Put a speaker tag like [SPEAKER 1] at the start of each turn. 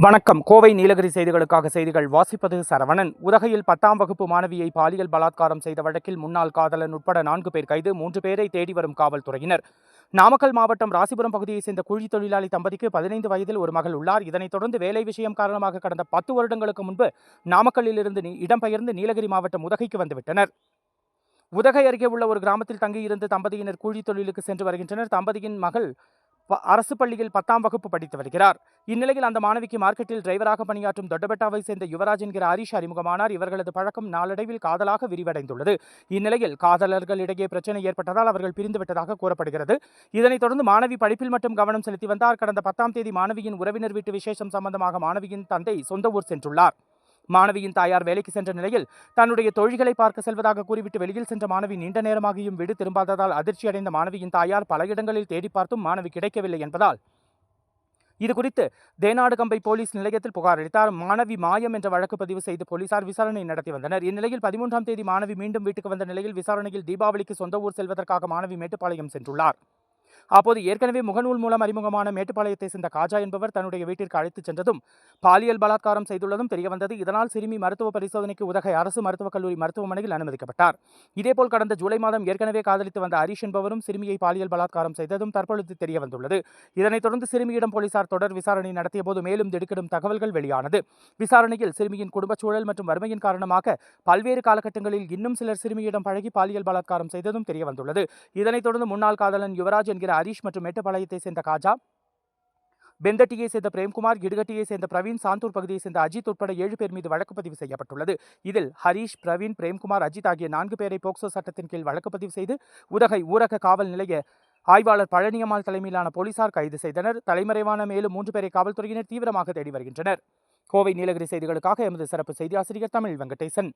[SPEAKER 1] வணக்கம். கோவை நீலகிரி செய்திகளுக்காக செய்திகள் வாசிப்பது சரவணன். உதகையில் 10ஆம் வகுப்பு மாணவியை பாலியல் பலாத்காரம் செய்த வழக்கில் முன்னாள் காதலன் உட்பட 4 பேர் கைது. 3 பேரை தேடி வரும் காவல்துறையினர். நாமக்கல் மாவட்டம் ராசிபுரம் பகுதியைச் சேர்ந்த கூலி தொழிலாளி தம்பதிக்கு 15 வயதில் ஒரு மகள் உள்ளார். இதனைத் தொடர்ந்து வேலை விஷயம் காரணமாக கடந்த 10 வருடங்களுக்கு முன்பு நாமக்கல்லிலிருந்து இடம்பெயர்ந்து நீலகிரி மாவட்டம் உதகைக்கு வந்துவிட்டனர். உதகை அருகே உள்ள ஒரு கிராமத்தில் தங்கியிருந்த தம்பதியினர் கூலி தொழிலுக்கு சென்று வருகின்றனர். தம்பதியின் மகள் அரசு பள்ளியில் 10ஆம் வகுப்பு படித்து வருகிறார். இந்நிலையில் அந்த மாணவிக்கு மார்க்கெட்டில் டிரைவராக பணியாற்றும் தொட்டபெட்டாவை சேர்ந்த யுவராஜ் என்கிற ஹரிஷ் அறிமுகமானார். இவர்களது பழக்கம் நாளடைவில் காதலாக விரிவடைந்துள்ளது. இந்நிலையில் காதலர்களிடையே பிரச்சனை ஏற்பட்டதால் அவர்கள் பிரிந்துவிட்டதாக கூறப்படுகிறது. இதனைத் தொடர்ந்து மாணவி படிப்பில் மட்டும் கவனம் செலுத்தி வந்தார். கடந்த 10ஆம் தேதி மாணவியின் உறவினர் வீட்டு விசேஷம் சம்பந்தமாக மாணவியின் தந்தை சொந்த ஊர் சென்றுள்ளார். மாணவியின் தாயார் வேலைக்கு சென்ற நிலையில் தன்னுடைய தோழிகளை பார்க்க செல்வதாக கூறிவிட்டு வெளியில் சென்ற மாணவி நீண்ட நேரமாகியும் வீடு திரும்பாததால் அதிர்ச்சியடைந்த மாணவியின் தாயார் பல இடங்களில் தேடி பார்த்தும் மாணவி கிடைக்கவில்லை என்பதால் இதுகுறித்து தேனாடுகம்பை போலீஸ் நிலையத்தில் புகார் அளித்தார். மாணவி மாயம் என்ற வழக்கு பதிவு செய்து போலீசார் விசாரணை நடத்தி வந்தனர். இந்நிலையில் 13ஆம் தேதி மாணவி மீண்டும் வீட்டுக்கு வந்த நிலையில் விசாரணையில் தீபாவளிக்கு சொந்த ஊர் செல்வதற்காக மாணவி மேட்டுப்பாளையம் சென்றுள்ளார். அப்போது ஏற்கனவே முகநூல் மூலம் அறிமுகமான மேட்டுப்பாளையத்தை சேர்ந்த காஜா என்பவர் தன்னுடைய வீட்டிற்கு அழைத்துச் சென்றதும் பாலியல் பலாத்காரம் செய்துள்ளதும் தெரியவந்தது. இதனால் சிறுமி மருத்துவ பரிசோதனைக்கு உதகை அரசு மருத்துவக் கல்லூரி மருத்துவமனையில் அனுமதிக்கப்பட்டார். இதேபோல் கடந்த ஜூலை மாதம் ஏற்கனவே காதலித்து வந்த ஹரிஷ் என்பவரும் சிறுமியை பாலியல் பலாத்காரம் செய்ததும் தற்பொழுது தெரியவந்துள்ளது. இதனைத் தொடர்ந்து சிறுமியிடம் போலீசார் தொடர் விசாரணை நடத்திய போது மேலும் திடுக்கிடும் தகவல்கள் வெளியானது. விசாரணையில் சிறுமியின் குடும்பச் சூழல் மற்றும் வறுமையின் காரணமாக பல்வேறு காலகட்டங்களில் இன்னும் சிலர் சிறுமியிடம் பழகி பாலியல் பலாத்காரம் செய்ததும் தெரியவந்துள்ளது. இதனைத் தொடர்ந்து முன்னாள் காதலன் யுவராஜ் என்கிற ஹரிஷ் மற்றும் மேட்டுப்பாளையத்தை சேர்ந்த காஜா, பெந்தட்டியை சேர்ந்த பிரேம்குமார், இடுகட்டியை சேர்ந்த பிரவீன், சாந்தூர் பகுதியை சேர்ந்த அஜித் உட்பட 7 பேர் மீது வழக்கு பதிவு செய்யப்பட்டுள்ளது. இதில் ஹரிஷ், பிரவீன், பிரேம்குமார், அஜித் ஆகிய 4 பேரை போக்சோ சட்டத்தின் கீழ் வழக்கு பதிவு செய்து உதகை ஊரக காவல் நிலைய ஆய்வாளர் பழனியம்மாள் தலைமையிலான போலீசார் கைது செய்தனர். தலைமறைவான மேலும் 3 பேரை காவல்துறையினர் தீவிரமாக தேடி வருகின்றனர். கோவை நீலகிரி செய்திகளுக்காக எமது சிறப்பு செய்தி ஆசிரியர் தமிழ் வெங்கடேசன்.